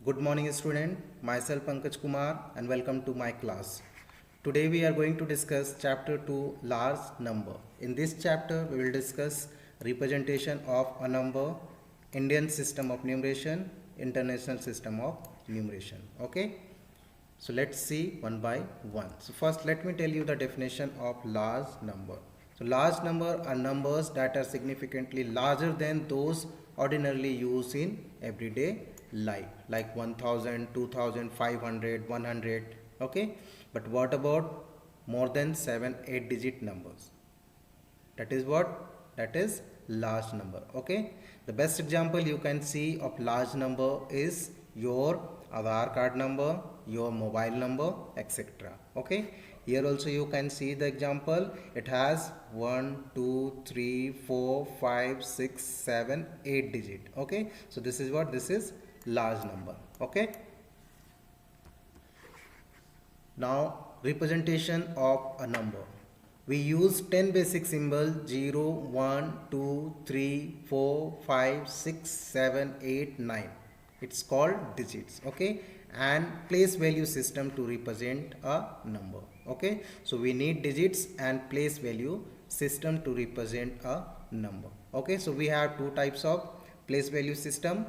Good morning student, myself Pankaj Kumar and welcome to my class. Today we are going to discuss chapter 2 large number. In this chapter we will discuss representation of a number, Indian system of numeration, international system of numeration. Okay. So let's see one by one. So first let me tell you the definition of large number. So large number are numbers that are significantly larger than those ordinarily used in everyday life, like 1000, 2000, 500, 100. Okay. But what about more than 7, 8 digit numbers? That is what? That is large number. Okay. The best example you can see of large number is your Aadhaar card number, your mobile number, etc. Okay. Here also you can see the example. It has 1, 2, 3, 4, 5, 6, 7, 8 digit. Okay. So this is what? This is large number. Okay. Now representation of a number. We use 10 basic symbols 0, 1, 2, 3, 4, 5, 6, 7, 8, 9. It's called digits. Okay. And place value system to represent a number. Okay. So we need digits and place value system to represent a number. Okay. So we have two types of place value system,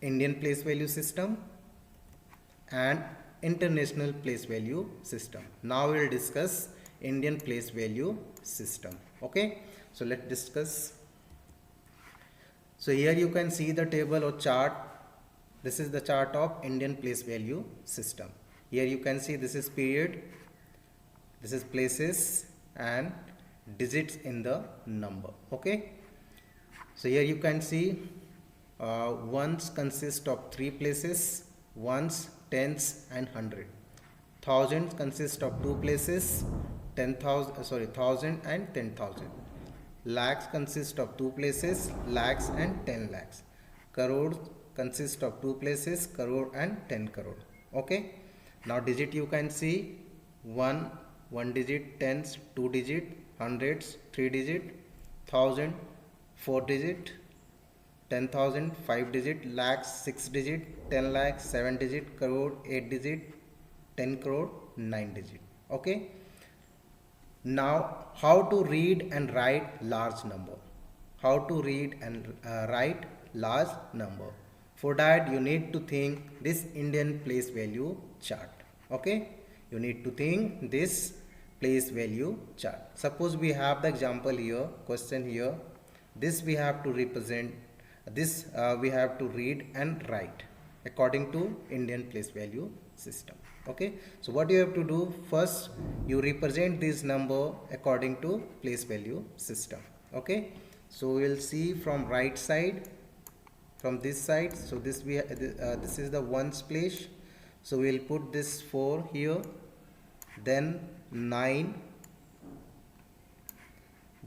Indian place value system and international place value system. Now we will discuss Indian place value system. Okay. So let's discuss. So here you can see the table or chart. This is the chart of Indian place value system. Here you can see this is period, this is places and digits in the number. Okay. So here you can see ones consist of 3 places, ones, tens and hundred. Thousands consist of 2 places, 10,000 and 10,000. Lakhs consist of 2 places, lakhs and 10 lakhs. Crores consist of 2 places, crore and 10 crore. Okay. Now digit you can see 1 digit, tens 2 digit, hundreds 3 digit, 1000 4 digit, 10,000 5 digit, lakhs 6 digit, 10 lakhs 7 digit, crore 8 digit, 10 crore 9 digit. Okay. Now how to read and write large number? How to read and write large number? For that you need to think this Indian place value chart. Okay. You need to think this place value chart. Suppose we have the example here, question here. This we have to represent, this we have to read and write according to Indian place value system. Okay. So what you have to do, first you represent this number according to place value system. Okay. So we'll see from right side, from this side. So this this is the ones place. So we'll put this 4 here, then 9,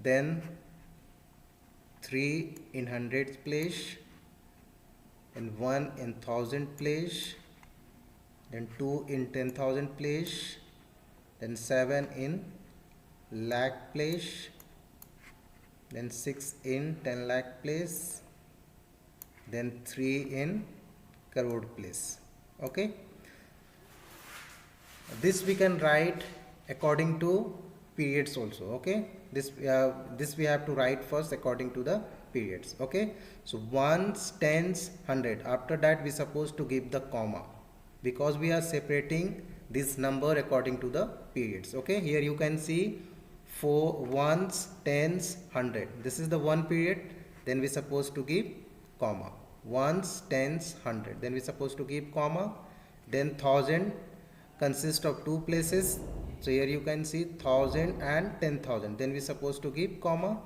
then 3 in hundreds place, and 1 in thousand place, then 2 in 10,000 place, then 7 in lakh place, then 6 in 10 lakh place, then 3 in crore place. Okay. This we can write according to periods also. Okay. This we have to write first according to the periods. Okay. So ones, tens, hundred. After that we supposed to give the comma, because we are separating this number according to the periods. Okay. Here you can see 4 ones, tens, hundred. This is the one period. Then we supposed to give comma. Ones, tens, hundred. Then we supposed to give comma. Then thousand consist of 2 places. So here you can see 1000 and 10,000. Then we supposed to give comma.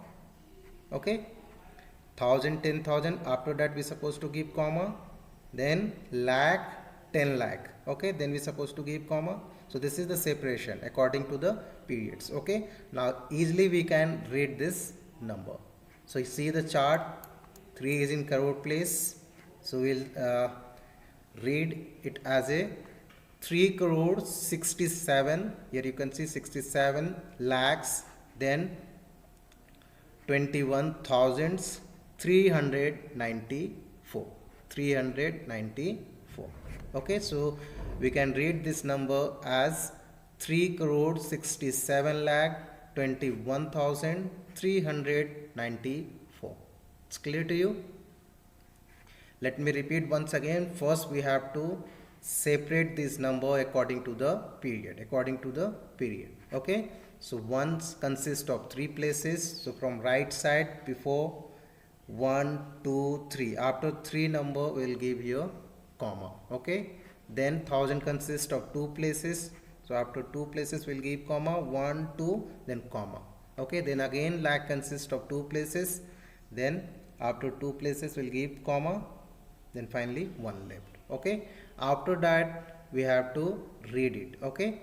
Okay. 1000, 10,000. After that we supposed to give comma. Then lakh, 10 lakh. Okay. Then we supposed to give comma. So this is the separation according to the periods. Okay. Now easily we can read this number. So you see the chart. 3 is in crore place. So we'll read it as a 3 crores 67. Here you can see 67 lakhs, then 21,394. 4. Okay, so we can read this number as 3 crore 67 lakh 21,394. It's clear to you? Let me repeat once again. First we have to separate this number according to the period. Okay, so one consists of 3 places. So from right side, before 1 2 3, after 3 number will give you a comma. Okay, then 1000 consists of 2 places. So after 2 places will give comma, 1 2, then comma. Okay, then again lakh consists of 2 places, then after 2 places will give comma, then finally 1 left. Okay, after that we have to read it. Okay,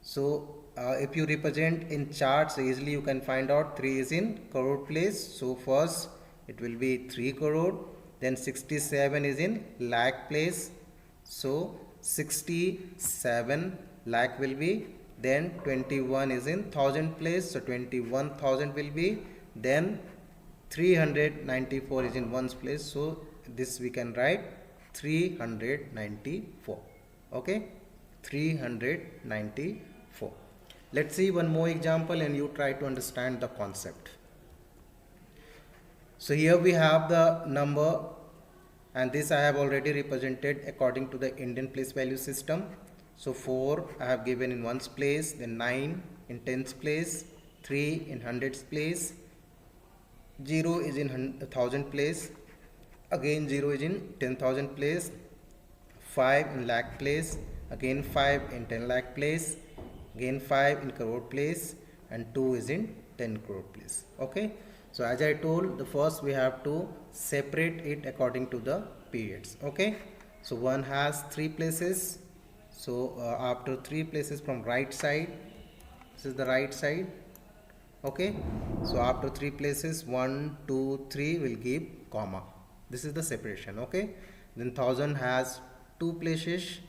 so if you represent in charts, easily you can find out 3 is in crore place. So first it will be 3 crore, then 67 is in lakh place, so 67 lakh will be, then 21 is in thousand place, so 21,000 will be, then 394 is in ones place, so this we can write 394. Okay, 394. Let's see one more example and you try to understand the concept. So here we have the number, and this I have already represented according to the Indian place value system. So 4 I have given in ones place, then 9 in tens place, 3 in hundreds place, 0 is in thousand place, again 0 is in 10,000 place, 5 in lakh place, again 5 in 10 lakh place, again 5 in crore place, and 2 is in 10 crore place. Okay, so as I told, the first we have to separate it according to the periods. Okay, so one has 3 places, so after 3 places from right side, this is the right side. Okay, so after 3 places 1 2 3 will give comma, this is the separation. Okay, then 1000 has 2 places,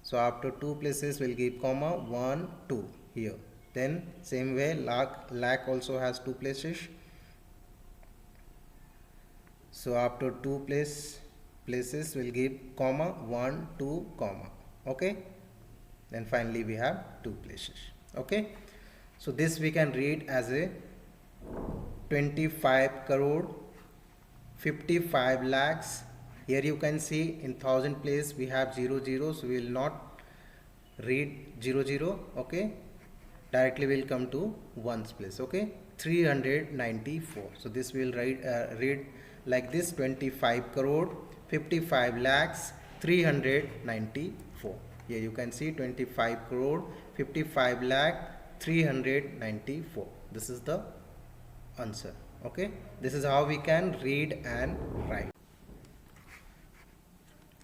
so after 2 places will give comma, 1 2 here. Then same way lakh also has 2 places, so after 2 places will give comma, 1 2 comma. Okay, then finally we have 2 places. Okay, so this we can read as a 25 crore 55 lakhs. Here you can see in thousand place we have 00, so we will not read 00. Okay, directly will come to ones place. Okay, 394. So this will read like this: 25 crore 55 lakhs 394. Here you can see 25 crore 55 lakh 394. This is the answer. Okay, this is how we can read and write.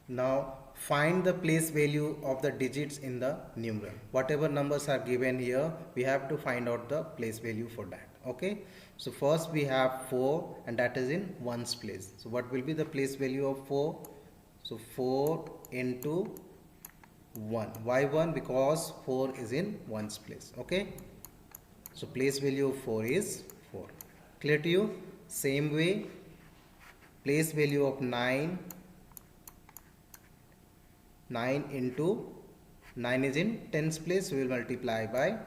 Now find the place value of the digits in the numeral. Whatever numbers are given here, we have to find out the place value for that. Okay, so first we have 4, and that is in ones place. So what will be the place value of 4? So 4 into 1. Why 1? Because 4 is in ones place. Okay, so place value of 4 is 4. Clear to you? Same way, place value of 9 into 9 is in tens place, so we will multiply by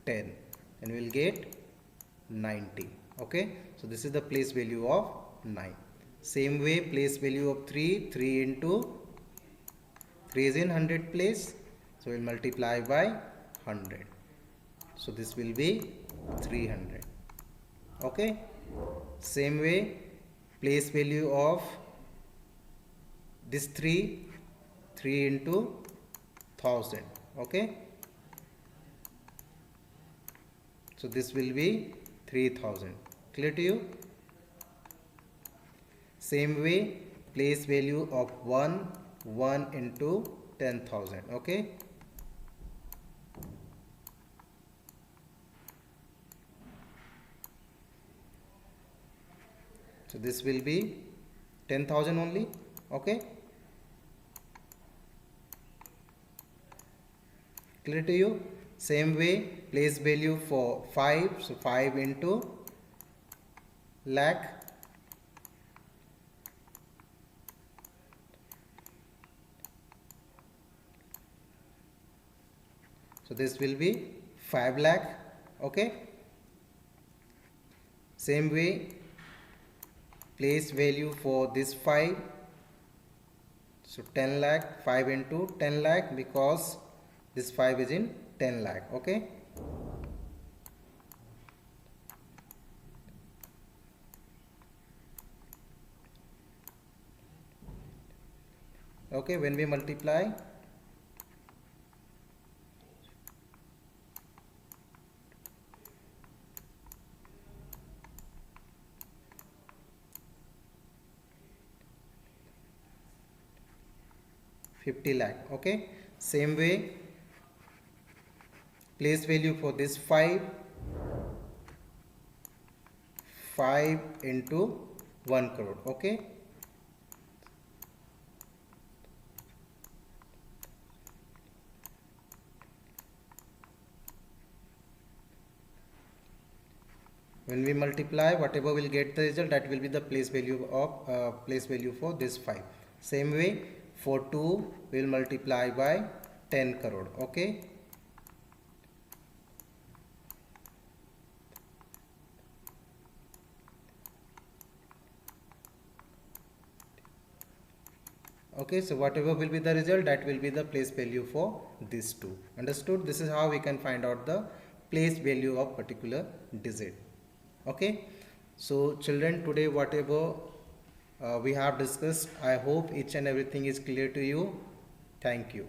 10 and we will get 90. Okay, so this is the place value of 9. Same way, place value of 3 into 3 is in 100 place, so we will multiply by 100, so this will be 300. Okay, same way, place value of this 3 into 1000. Okay, so this will be 3000. Clear to you? Same way, place value of 1 into 10,000. Okay, so this will be 10,000 only. Okay, clear to you? Same way, place value for 5, so 5 into lakh, So this will be 5 lakh. Okay, same way place value for this 5. So 10 lakh, 5 into 10 lakh, because this 5 is in 10 lakh. Okay, okay, when we multiply, $50 lakh. Okay, same way place value for this 5 into 1 crore. Okay, when we multiply, whatever will get the result, that will be the place value of place value for this 5. Same way for 2 will multiply by 10 crore. Okay, okay, so whatever will be the result, that will be the place value for this 2. Understood? This is how we can find out the place value of particular digit. Okay, so children, today whatever we have discussed, I hope each and everything is clear to you. Thank you.